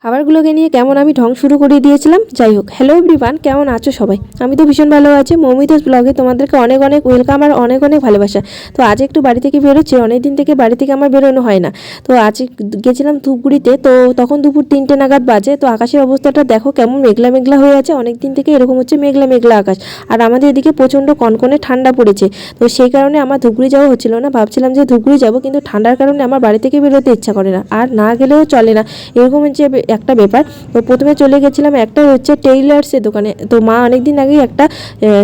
খাবারগুলোকে নিয়ে কেমন আমি ঢং শুরু করে দিয়েছিলাম। যাই হোক, হ্যালো এভরিওয়ান, কেমন আছো সবাই? আমি তো ভীষণ ভালো আছি। মৌমিতাস ব্লগে তোমাদেরকে অনেক অনেক ওয়েলকাম আর অনেক অনেক ভালোবাসা। তো আজ একটু বাড়ি থেকে বেরোচ্ছি, অনেক দিন থেকে বাড়ি থেকে আমার বেরোনো হয় না। তো আজ গেছিলাম ধূপগুড়িতে, তো তখন দুপুর 3টে নাগাদ বাজে। তো আকাশের অবস্থাটা দেখো কেমন মেঘলা মেঘলা হয়ে আছে, অনেক দিন থেকে এরকম হচ্ছে মেঘলা মেঘলা আকাশ। আর আমাদের এদিকে প্রচণ্ড কনকনে ঠান্ডা পড়েছে। তো সেই কারণে আমার ধূপগুড়ি যাওয়া হচ্ছিল না। ভাবছিলাম যে ধূপগুড়ি যাবো, কিন্তু ঠান্ডার কারণে আমার বাড়ি থেকে বেরোতে ইচ্ছা করে না, আর না গেলেও চলে না, এরকম হচ্ছে একটা ব্যাপার। তো প্রথমে চলে গেছিলাম একটা হচ্ছে টেইলার্সের দোকানে। তো মা অনেকদিন আগেই একটা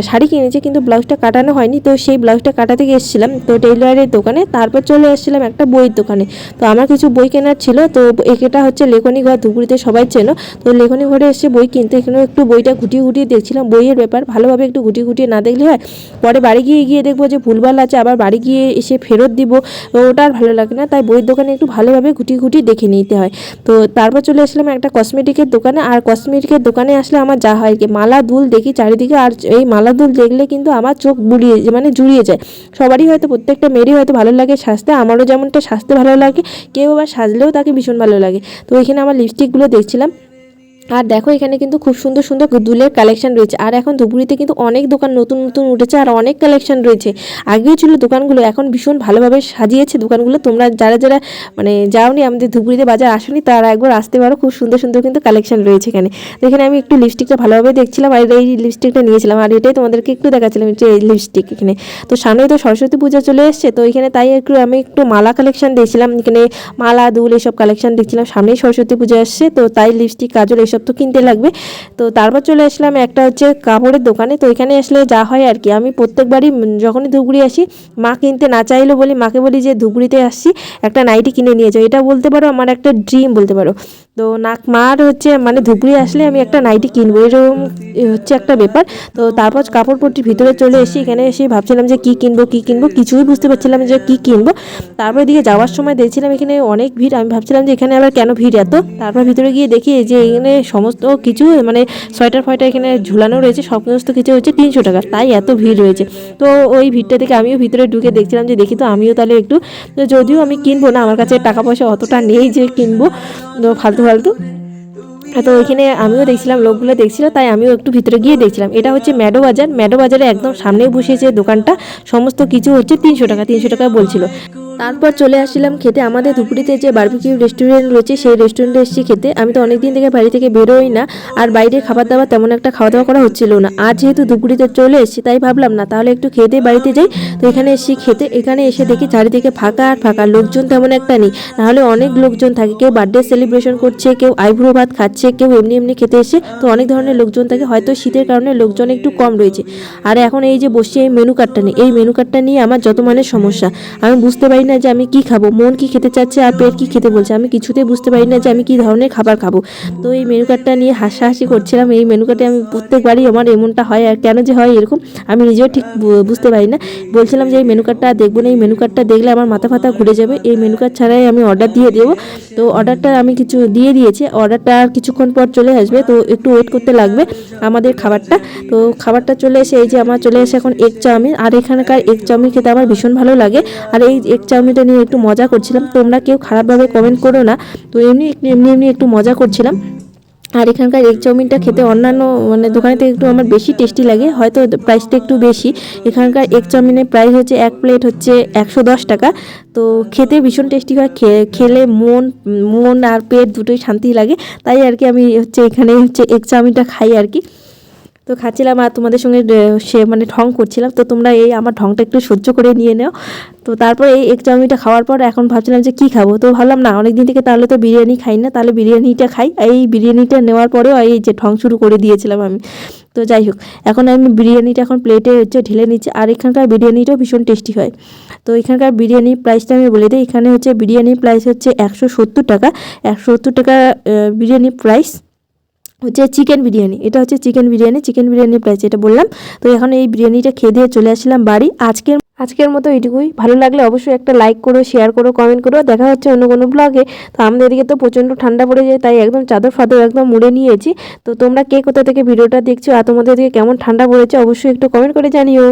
শাড়ি কিনেছে, কিন্তু ব্লাউজটা কাটানো হয়নি, তো সেই ব্লাউজটা কাটাতে গিয়েছিলাম তো টেইলারের দোকানে। তারপর চলে এসেছিলাম একটা বইয়ের দোকানে। তো আমার কিছু বই কেনার ছিল। তো এটা হচ্ছে লেখনী ঘর, ধুবড়িতে সবাই চেনো। তো লেখনী ঘরে এসে বই কিনতে, এখানেও একটু বইটা ঘুটিয়ে ঘুটিয়ে দেখছিলাম। বইয়ের ব্যাপার ভালোভাবে একটু ঘুটিয়ে ঘুটিয়ে না দেখলে হয়, পরে বাড়ি গিয়ে দেখবো যে ভুলভাল আছে, আবার বাড়ি গিয়ে এসে ফেরত দিব, ওটা আর ভালো লাগে না। তাই বইয়ের দোকানে একটু ভালোভাবে ঘুটিয়ে ঘুটিয়ে দেখে নিতে হয়। তো তারপর চলে আসলাম একটা কসমেটিকের দোকানে। আর কসমেটিকের দোকানে আসলে আমার যা হয় কি, মালা দুল দেখি চারিদিকে, আর এই মালা দুল দেখলে কিন্তু আমার চোখ জুড়িয়ে যায়। সবারই হয়তো, প্রত্যেকটা মেয়েরই হয়তো ভালো লাগে সাজতে, আমারও যেমনটা সাজতে ভালো লাগে, কেউ আবার সাজলেও তাকে ভীষণ ভালো লাগে। তো এখানে আমার লিপস্টিকগুলো দেখছিলাম। আর দেখো এখানে কিন্তু খুব সুন্দর সুন্দর দুলের কালেকশন রয়েছে। আর এখন ধুবড়িতে কিন্তু অনেক দোকান নতুন নতুন উঠেছে, আর অনেক কালেকশন রয়েছে। আগেও ছিল দোকানগুলো, এখন ভীষণ ভালোভাবে সাজিয়েছে দোকানগুলো। তোমরা যারা যারা যাওনি, আমাদের ধুবড়িতে বাজার আসনি, তারা একবার আসতে পারো। খুব সুন্দর সুন্দর কিন্তু কালেকশন রয়েছে এখানে। তো এখানে আমি একটু লিপস্টিকটা ভালোভাবে দেখছিলাম, আর এই লিপস্টিকটা নিয়েছিলাম, আর এটাই তোমাদেরকে একটু দেখাচ্ছিলাম যে এই লিপস্টিক এখানে। তো সামনেই তো সরস্বতী পূজা চলে এসছে, তো এখানে তাই আমি একটু মালা কালেকশন দেখছিলাম। এখানে মালা দুল এসব কালেকশন দেখছিলাম, সামনেই সরস্বতী পূজা আসছে, তো তাই লিপস্টিক কাজল এসব তো কিনতে লাগবে। তো তারপর চলে আসলাম একটা হচ্ছে কাপড়ের দোকানে। তো এখানে আসলে যা হয় আর কি, আমি প্রত্যেকবারই যখনই ধুবড়ি আসি, মা কিনতে না চাইলেও বলি, মাকে বলি যে ধুবড়িতে আসছি, একটা নাইটি কিনে নিয়ে যাও। এটা বলতে পারো আমার একটা ড্রিম বলতে পারো। তো মার হচ্ছে ধুবড়ি আসলে আমি একটা নাইটি কিনবো, এরকম হচ্ছে একটা ব্যাপার। তো তারপর কাপড়পট্টির ভিতরে চলে এসে এখানে এসে ভাবছিলাম যে কী কিনবো কিছুই বুঝতে পারছিলাম যে কী কিনবো। তারপর এদিকে যাওয়ার সময় দেখছিলাম এখানে অনেক ভিড়, আমি ভাবছিলাম যে এখানে আবার কেন ভিড় এত। তারপর ভিতরে গিয়ে দেখি যে এখানে সমস্ত কিছু সোয়েটার ফয়েটার এখানে ঝুলানো রয়েছে, সমস্ত কিছু হচ্ছে 300 টাকা, তাই এত ভিড় রয়েছে। তো ওই ভিড়টা থেকে আমিও ভিতরে ঢুকে দেখছিলাম যে দেখি তো আমিও তাহলে একটু, যদিও আমি কিনবো না, আমার কাছে টাকা পয়সা অতটা নেই যে কিনবো, তো ফালতু ফালতু। তো ওইখানে আমিও দেখছিলাম, লোকগুলো দেখছিল, তাই আমিও একটু ভিতরে গিয়ে দেখছিলাম। এটা হচ্ছে ম্যাডো বাজারে একদম সামনেই বসেছে দোকানটা। সমস্ত কিছু হচ্ছে 300 টাকায় বলছিল। তারপর চলে আসছিলাম খেতে। আমাদের ধুপড়িতে যে বারবিকিউ রেস্টুরেন্ট রয়েছে, সেই রেস্টুরেন্টে এসেছি খেতে। আমি তো অনেকদিন থেকে বাড়ি থেকে বেরোই না, আর বাইরের খাবার দাবার তেমন একটা খাওয়া দাওয়া করা হচ্ছিল না। আর যেহেতু ধুপড়িতে চলে এসেছি, তাই ভাবলাম না তাহলে একটু খেতে বাড়িতে যাই। তো এখানে এসেছি খেতে। এখানে এসে দেখি চারিদিকে ফাঁকা আর ফাঁকা, লোকজন তেমন একটা নেই। নাহলে অনেক লোকজন থাকে, কেউ বার্থডে সেলিব্রেশন করছে, কেউ আইব্রো ভাত খাচ্ছে, কেউ এমনি এমনি খেতে এসে। তো অনেক ধরনের লোকজন থাকে, হয়তো শীতের কারণে লোকজন একটু কম রয়েছে। আর এখন এই যে বসে এই মেনু কার্ডটা নিয়ে, এই মেনু কার্ডটা নিয়ে আমার যত মানের সমস্যা। আমি বুঝতে পারি না যে আমি কি খাবো, মন কি খেতে চাচ্ছে আর পেট কি খেতে বলছে, আমি কিছুতেই বুঝতে পারি না যে আমি কি ধরনের খাবার খাবো। তো এই মেনু কার্ডটা নিয়ে হাসাহাসি করছিলাম। এই মেনু কার্ডে আমি প্রত্যেকবারই আমার এমনটা হয়, আর কেন যে হয় এরকম আমি নিজেও ঠিক বুঝতে পারি না। বলছিলাম যে এই মেনু কার্ডটা দেখবো না, এই মেনু কার্ডটা দেখলে আমার মাথা ফাতা ঘুরে যাবে, এই মেনু কার্ড ছাড়াই আমি অর্ডার দিয়ে দেবো। তো অর্ডারটা আমি কিছু দিয়ে দিয়েছি, অর্ডারটা আর কিছুক্ষণ পর চলে আসবে, তো একটু ওয়েট করতে লাগবে আমাদের খাবারটা। তো খাবারটা চলে এসে এই যে আমার চলে এসে এখন এগ চাউমিন। আর এখানকার এগ চাউমিন খেতে আমার ভীষণ ভালো লাগে। আর এই এগ চাউমিনটা নিয়ে একটু মজা করছিলাম, তোমরা কেউ খারাপভাবে কমেন্ট করো না। তো এমনি এমনি একটু মজা করছিলাম। আর এখানকার এগ চাউমিনটা খেতে অন্যান্য দোকানে থেকে একটু আমার বেশি টেস্টি লাগে, হয়তো প্রাইসটা একটু বেশি। এখানকার এগ চাউমিনের প্রাইস হচ্ছে এক প্লেট হচ্ছে 110 টাকা। তো খেতে ভীষণ টেস্টি হয়, খেলে মন আর পেট দুটোই শান্তি লাগে। তাই আর কি আমি হচ্ছে এখানে হচ্ছে এগ চাউমিনটা খাই আর কি। তো খাচ্ছিলাম আর তোমাদের সঙ্গে সে ঢং করছিলাম। তো তোমরা এই আমার ঢংটা একটু সহ্য করে নিয়ে নাও। তো তারপর এই এগ চাউমিনটা খাওয়ার পর এখন ভাবছিলাম যে কী খাবো। তো ভাবলাম না, অনেকদিন থেকে তাহলে তো বিরিয়ানি খাই না, তাহলে বিরিয়ানিটা খাই। এই বিরিয়ানিটা নেওয়ার পরেও এই যে ঢং শুরু করে দিয়েছিলাম আমি। তো যাই হোক, এখন আমি বিরিয়ানিটা এখন প্লেটে হচ্ছে ঢেলে নিচ্ছি। আর এখানকার বিরিয়ানিটাও ভীষণ টেস্টি হয়। তো এখানকার বিরিয়ানির প্রাইসটা আমি বলে দিই। এখানে হচ্ছে বিরিয়ানির প্রাইস হচ্ছে 170 টাকা। 170 টাকা বিরিয়ানির প্রাইস হচ্ছে চিকেন বিরিয়ানি। এটা হচ্ছে চিকেন বিরিয়ানির প্রাইস এটা বললাম। তো এখন এই বিরিয়ানিটা খেয়ে দিয়ে চলে আসলাম বাড়ি। আজকের মতো এইটুকুই। ভালো লাগলে অবশ্যই একটা লাইক করো, শেয়ার করো, কমেন্ট করো। দেখা হচ্ছে অন্য কোনো ব্লগে। তো আমাদের এদিকে তো প্রচণ্ড ঠান্ডা পড়ে যায়, তাই একদম চাদর ফাদর একদম মুড়ে নিয়েছি। তো তোমরা কে কোথা থেকে ভিডিওটা দেখছো আর তোমাদের এদিকে কেমন ঠান্ডা পড়েছে অবশ্যই একটু কমেন্ট করে জানিও।